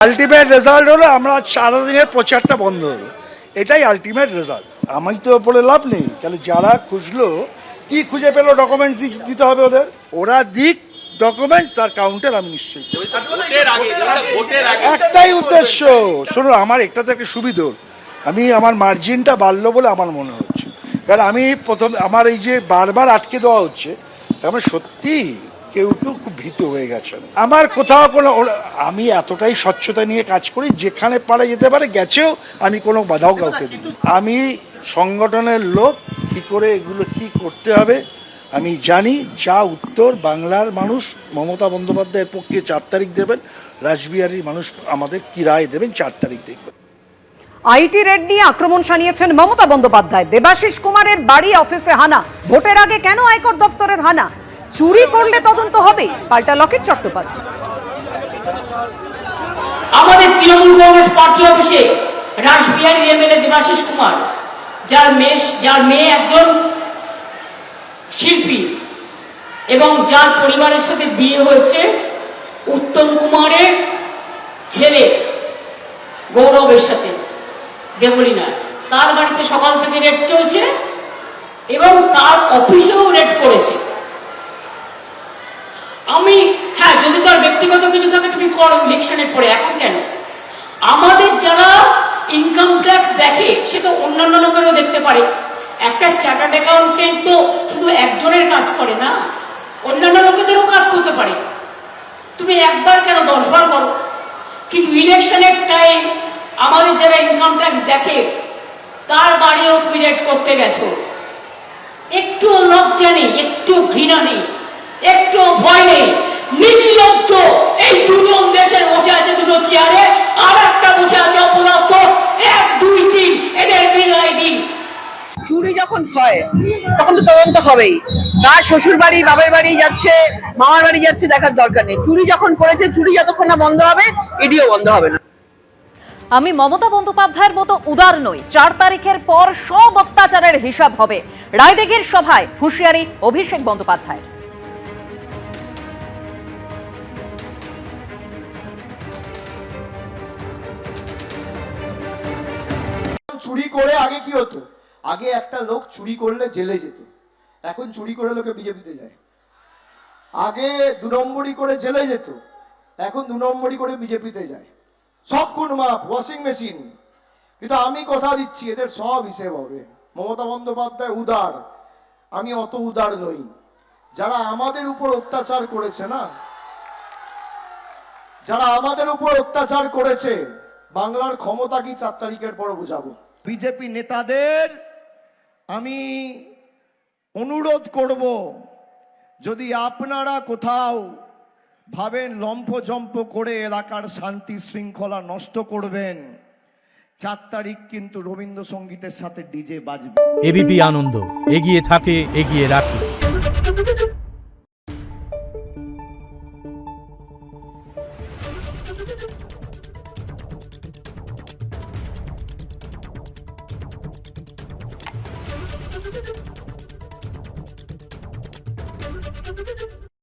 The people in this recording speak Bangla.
আলটিমেট রেজাল্ট হলো আমরা সারাদিনের প্রচারটা বন্ধ হলো, এটাই আলটিমেট রেজাল্ট। আমি তো বলে লাভ নেই, তাহলে যারা খুঁজলো কি খুঁজে পেলো, ডকুমেন্টস দিতে হবে ওদের, ওরা দিক ডকুমেন্টস, তার কাউন্টার আমি নিশ্চয়ই। একটাই উদ্দেশ্য, শোনো আমার একটাতে একটা সুবিধা, আমি আমার মার্জিনটা বাড়লো বলে আমার মনে হচ্ছে, কারণ আমি প্রথম আমার এই যে বারবার আটকে দেওয়া হচ্ছে, তার মানে সত্যি কেউ কেউ খুব ভীত হয়ে গেছেন। আমার কোথাও কোনো, আমি এতটাই স্বচ্ছতা নিয়ে কাজ করি, যেখানে পারে যেতে পারে গেছেও, আমি কোনো বাধাও কাউকে দিই। আমি সংগঠনের লোক, কি করে এগুলো কি করতে হবে আমি জানি। যা উত্তর বাংলার মানুষ মমতা বন্দ্যোপাধ্যায়ের পক্ষে 4 তারিখ দেবেন, রাসবিহারীর মানুষ আমাদের কি রায় দেবেন 4 তারিখ দেখবেন। আইটি রেড নিয়ে আক্রমণ শানিয়েছেন মমতা বন্দ্যোপাধ্যায়। দেবাশিস কুমারের বাড়ি অফিসে হানা, ভোটের আগে কেন আয়কর দফতরের হানা? চুরি করলে তদন্ত হবে, পাল্টা লকেট চট্টোপাধ্যায়। আমাদের তৃণমূল কংগ্রেস পার্টি অফিসে রাসবিহারীর এমএলএ দেবাশিস কুমার, যার মেয়ে একজন শিল্পী এবং যার পরিবারের সাথে বিয়ে হয়েছে উত্তম কুমারের ছেলে গৌরবের সাথে, দেবলীনা, তার বাড়িতে সকাল থেকে রেড চলছে এবং তার অফিসেও রেড করেছে। আমি হ্যাঁ, যদি তার ব্যক্তিগত কিছু থাকে তুমি করো ইলেকশনের পরে, এখন কেন? আমাদের যারা ইনকাম ট্যাক্স দেখে সে তো অন্যান্য লোকেরও দেখতে পারে। একটা চার্টার্ড অ্যাকাউন্টেন্ট তো শুধু একজনের কাজ করে না, অন্যান্য লোকেদেরও কাজ করতে পারে। তুমি একবার কেন 10 বার করো, কিন্তু ইলেকশনের টাইম আমাদের যারা ইনকাম ট্যাক্স দেখে তার বাড়িও তুমি রেড করতে গেছো। একটু লজ্জা নেই, একটু ঘৃণা নেই, একটু ভয় নেই, নির্লজ্জ। এই দুজন দেশের বসে আছে দুটো চেয়ারে, আর একটা বসে আছে অপদার্থ। 1, 2, 3 এদের বিদায় দিন। চুরি যখন হয় তখন তো তদন্ত হবেই। তার শ্বশুর বাড়ি বাবার বাড়ি যাচ্ছে, মামার বাড়ি যাচ্ছে, দেখার দরকার নেই। চুরি যখন করেছে, চুরি যতক্ষণ না বন্ধ হবে, ইডিও বন্ধ হবে না। আমি মমতা বন্দ্যোপাধ্যায়ের মতো উদার নই, 4 তারিখের পর সব অত্যাচারের হিসাব হবে। রায়দিঘির সভায় হুঁশিয়ারি অভিষেক বন্দ্যোপাধ্যায়। চুরি করে আগে কি হতো? আগে একটা লোক চুরি করলে জেলে যেত, এখন চুরি করে লোকে বিজেপিতে যায়। আগে 2 নম্বরই করে জেলে যেত, এখন 2 নম্বরই করে বিজেপিতে যায়। সব কোন মাপ, ওয়াশিং মেশিন। কিন্তু আমি কথা দিচ্ছি, এদের সব হিসেব হবে। মমতা বন্দ্যোপাধ্যায় উদার, আমি অত উদার নই। যারা আমাদের উপর অত্যাচার করেছে না, যারা আমাদের উপর অত্যাচার করেছে, বাংলার ক্ষমতা কি 4 তারিখের পর বুঝাবো। বিজেপি নেতাদের আমি অনুরোধ করব, যদি আপনারা কোথাও ভাবেন লম্ফজম্প করে এলাকার শান্তি শৃঙ্খলা নষ্ট করবেন, 4 তারিখ কিন্তু রবীন্দ্রসঙ্গীতের সাথে ডিজে বাজবে। এবিপি আনন্দ, এগিয়ে থাকে, এগিয়ে রাখে। Thank you.